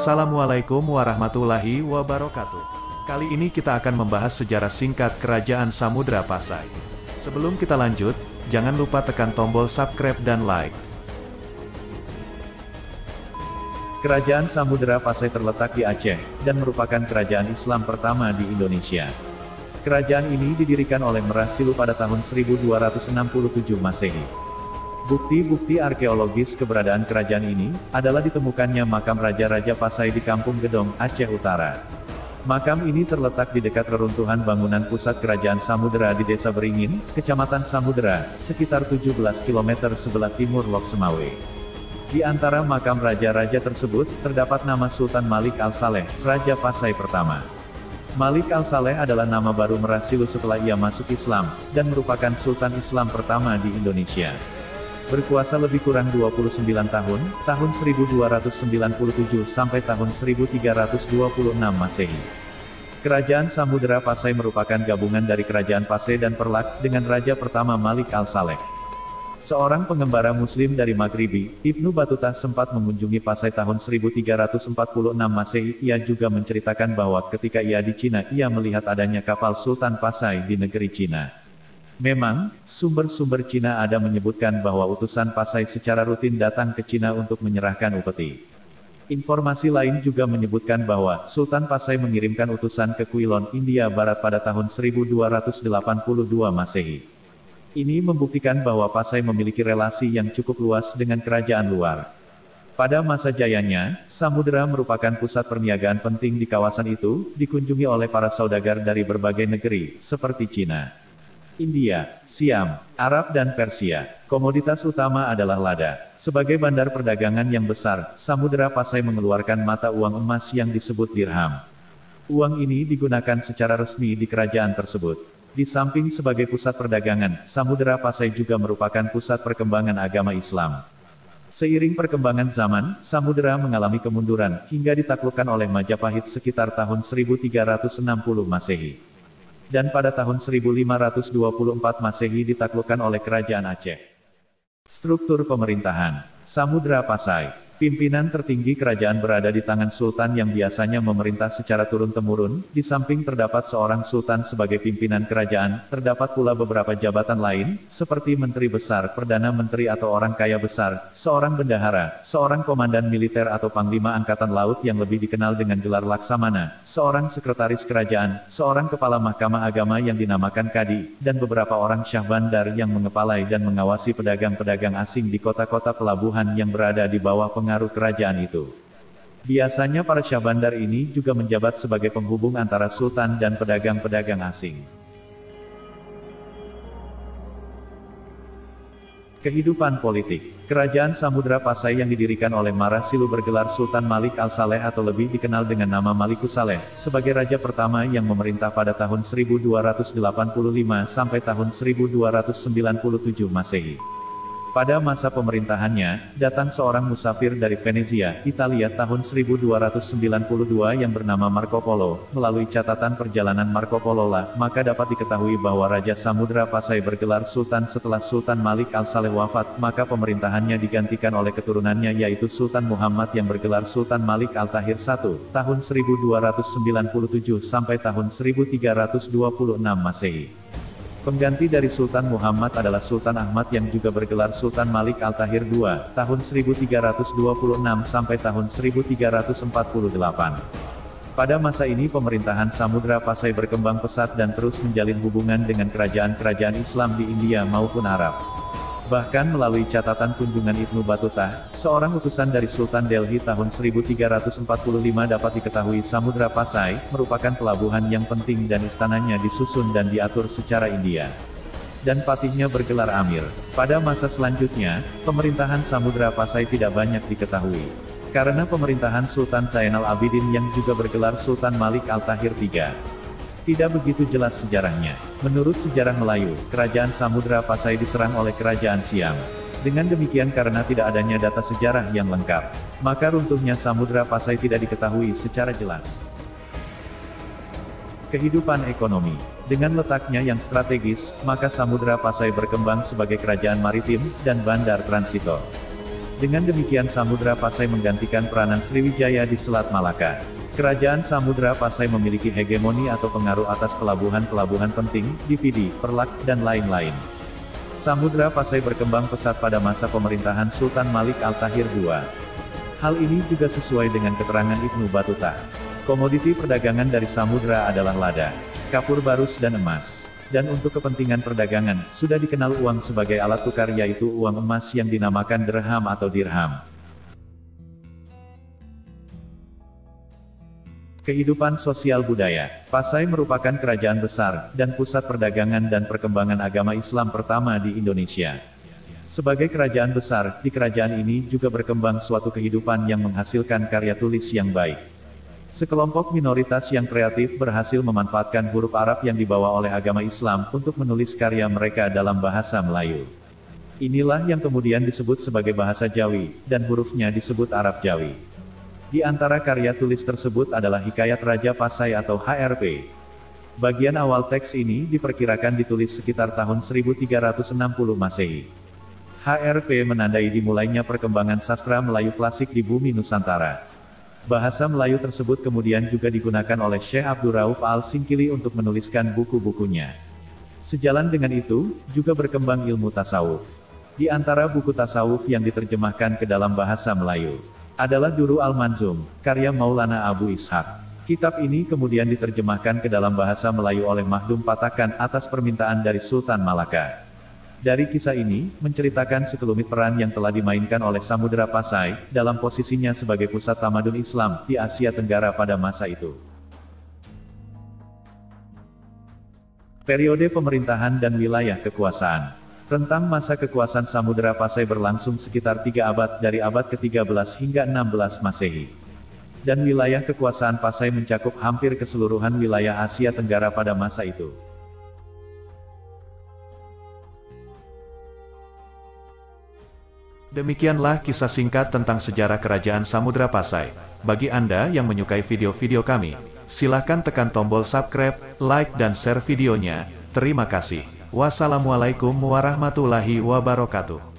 Assalamualaikum warahmatullahi wabarakatuh. Kali ini kita akan membahas sejarah singkat Kerajaan Samudra Pasai. Sebelum kita lanjut, jangan lupa tekan tombol subscribe dan like. Kerajaan Samudra Pasai terletak di Aceh, dan merupakan kerajaan Islam pertama di Indonesia. Kerajaan ini didirikan oleh Merak Silu pada tahun 1267 Masehi. Bukti-bukti arkeologis keberadaan kerajaan ini, adalah ditemukannya makam Raja-Raja Pasai di Kampung Gedong, Aceh Utara. Makam ini terletak di dekat reruntuhan bangunan pusat Kerajaan Samudra di Desa Beringin, Kecamatan Samudra, sekitar 17 km sebelah timur Lok Semawe. Di antara makam Raja-Raja tersebut, terdapat nama Sultan Malik Al-Saleh, Raja Pasai pertama. Malik Al-Saleh adalah nama baru Merak Silu setelah ia masuk Islam, dan merupakan Sultan Islam pertama di Indonesia. Berkuasa lebih kurang 29 tahun, tahun 1297 sampai tahun 1326 Masehi. Kerajaan Samudra Pasai merupakan gabungan dari Kerajaan Pasai dan Perlak, dengan Raja pertama Malik Al-Saleh. Seorang pengembara Muslim dari Maghribi, Ibnu Battuta sempat mengunjungi Pasai tahun 1346 Masehi. Ia juga menceritakan bahwa ketika ia di Cina, ia melihat adanya kapal Sultan Pasai di negeri Cina. Memang, sumber-sumber Cina ada menyebutkan bahwa utusan Pasai secara rutin datang ke Cina untuk menyerahkan upeti. Informasi lain juga menyebutkan bahwa Sultan Pasai mengirimkan utusan ke Quilon, India Barat pada tahun 1282 Masehi. Ini membuktikan bahwa Pasai memiliki relasi yang cukup luas dengan kerajaan luar. Pada masa jayanya, Samudra merupakan pusat perniagaan penting di kawasan itu, dikunjungi oleh para saudagar dari berbagai negeri, seperti Cina, India, Siam, Arab dan Persia. Komoditas utama adalah lada. Sebagai bandar perdagangan yang besar, Samudra Pasai mengeluarkan mata uang emas yang disebut dirham. Uang ini digunakan secara resmi di kerajaan tersebut. Di samping sebagai pusat perdagangan, Samudra Pasai juga merupakan pusat perkembangan agama Islam. Seiring perkembangan zaman, Samudra mengalami kemunduran, hingga ditaklukkan oleh Majapahit sekitar tahun 1360 Masehi. Dan pada tahun 1524 Masehi ditaklukkan oleh Kerajaan Aceh. Struktur pemerintahan Samudra Pasai. Pimpinan tertinggi kerajaan berada di tangan sultan yang biasanya memerintah secara turun-temurun. Di samping terdapat seorang sultan sebagai pimpinan kerajaan, terdapat pula beberapa jabatan lain, seperti menteri besar, perdana menteri atau orang kaya besar, seorang bendahara, seorang komandan militer atau panglima angkatan laut yang lebih dikenal dengan gelar laksamana, seorang sekretaris kerajaan, seorang kepala mahkamah agama yang dinamakan kadi, dan beberapa orang syah bandar yang mengepalai dan mengawasi pedagang-pedagang asing di kota-kota pelabuhan yang berada di bawah pengaruh kerajaan itu. Biasanya para syah bandar ini juga menjabat sebagai penghubung antara sultan dan pedagang-pedagang asing. Kehidupan politik. Kerajaan Samudra Pasai yang didirikan oleh Merak Silu bergelar Sultan Malik Al-Saleh atau lebih dikenal dengan nama Malikus Saleh, sebagai raja pertama yang memerintah pada tahun 1285 sampai tahun 1297 Masehi. Pada masa pemerintahannya, datang seorang musafir dari Venezia, Italia tahun 1292 yang bernama Marco Polo. Melalui catatan perjalanan Marco Polo lah, maka dapat diketahui bahwa Raja Samudra Pasai bergelar Sultan setelah Sultan Malik Al-Saleh wafat, maka pemerintahannya digantikan oleh keturunannya yaitu Sultan Muhammad yang bergelar Sultan Malik Al-Tahir I, tahun 1297 sampai tahun 1326 Masehi. Pengganti dari Sultan Muhammad adalah Sultan Ahmad yang juga bergelar Sultan Malik Al-Tahir II, tahun 1326 sampai tahun 1348. Pada masa ini pemerintahan Samudra Pasai berkembang pesat dan terus menjalin hubungan dengan kerajaan-kerajaan Islam di India maupun Arab. Bahkan melalui catatan kunjungan Ibnu Battuta, seorang utusan dari Sultan Delhi tahun 1345 dapat diketahui Samudra Pasai merupakan pelabuhan yang penting dan istananya disusun dan diatur secara India. Dan patihnya bergelar Amir. Pada masa selanjutnya, pemerintahan Samudra Pasai tidak banyak diketahui. Karena pemerintahan Sultan Zainal Abidin yang juga bergelar Sultan Malik Al-Tahir III. Tidak begitu jelas sejarahnya. Menurut sejarah Melayu, kerajaan Samudra Pasai diserang oleh kerajaan Siam. Dengan demikian karena tidak adanya data sejarah yang lengkap, maka runtuhnya Samudra Pasai tidak diketahui secara jelas. Kehidupan ekonomi. Dengan letaknya yang strategis, maka Samudra Pasai berkembang sebagai kerajaan maritim dan bandar transito. Dengan demikian Samudra Pasai menggantikan peranan Sriwijaya di Selat Malaka. Kerajaan Samudra Pasai memiliki hegemoni atau pengaruh atas pelabuhan-pelabuhan penting, di Pidi, Perlak, dan lain-lain. Samudra Pasai berkembang pesat pada masa pemerintahan Sultan Malik Al-Tahir II. Hal ini juga sesuai dengan keterangan Ibnu Battuta. Komoditi perdagangan dari Samudra adalah lada, kapur barus dan emas. Dan untuk kepentingan perdagangan, sudah dikenal uang sebagai alat tukar yaitu uang emas yang dinamakan dirham atau dirham. Kehidupan sosial budaya. Pasai merupakan kerajaan besar, dan pusat perdagangan dan perkembangan agama Islam pertama di Indonesia. Sebagai kerajaan besar, di kerajaan ini juga berkembang suatu kehidupan yang menghasilkan karya tulis yang baik. Sekelompok minoritas yang kreatif berhasil memanfaatkan huruf Arab yang dibawa oleh agama Islam untuk menulis karya mereka dalam bahasa Melayu. Inilah yang kemudian disebut sebagai bahasa Jawi, dan hurufnya disebut Arab Jawi. Di antara karya tulis tersebut adalah Hikayat Raja Pasai atau HRP. Bagian awal teks ini diperkirakan ditulis sekitar tahun 1360 Masehi. HRP menandai dimulainya perkembangan sastra Melayu klasik di bumi Nusantara. Bahasa Melayu tersebut kemudian juga digunakan oleh Syekh Abdurrauf Al-Singkili untuk menuliskan buku-bukunya. Sejalan dengan itu, juga berkembang ilmu tasawuf. Di antara buku tasawuf yang diterjemahkan ke dalam bahasa Melayu adalah Duru Al-Manzum, karya Maulana Abu Ishaq. Kitab ini kemudian diterjemahkan ke dalam bahasa Melayu oleh Mahdum Patakan atas permintaan dari Sultan Malaka. Dari kisah ini, menceritakan sekelumit peran yang telah dimainkan oleh Samudra Pasai, dalam posisinya sebagai pusat tamadun Islam, di Asia Tenggara pada masa itu. Periode pemerintahan dan wilayah kekuasaan. Rentang masa kekuasaan Samudra Pasai berlangsung sekitar 3 abad dari abad ke-13 hingga 16 Masehi. Dan wilayah kekuasaan Pasai mencakup hampir keseluruhan wilayah Asia Tenggara pada masa itu. Demikianlah kisah singkat tentang sejarah Kerajaan Samudra Pasai. Bagi Anda yang menyukai video-video kami, silakan tekan tombol subscribe, like dan share videonya. Terima kasih. Wassalamualaikum warahmatullahi wabarakatuh.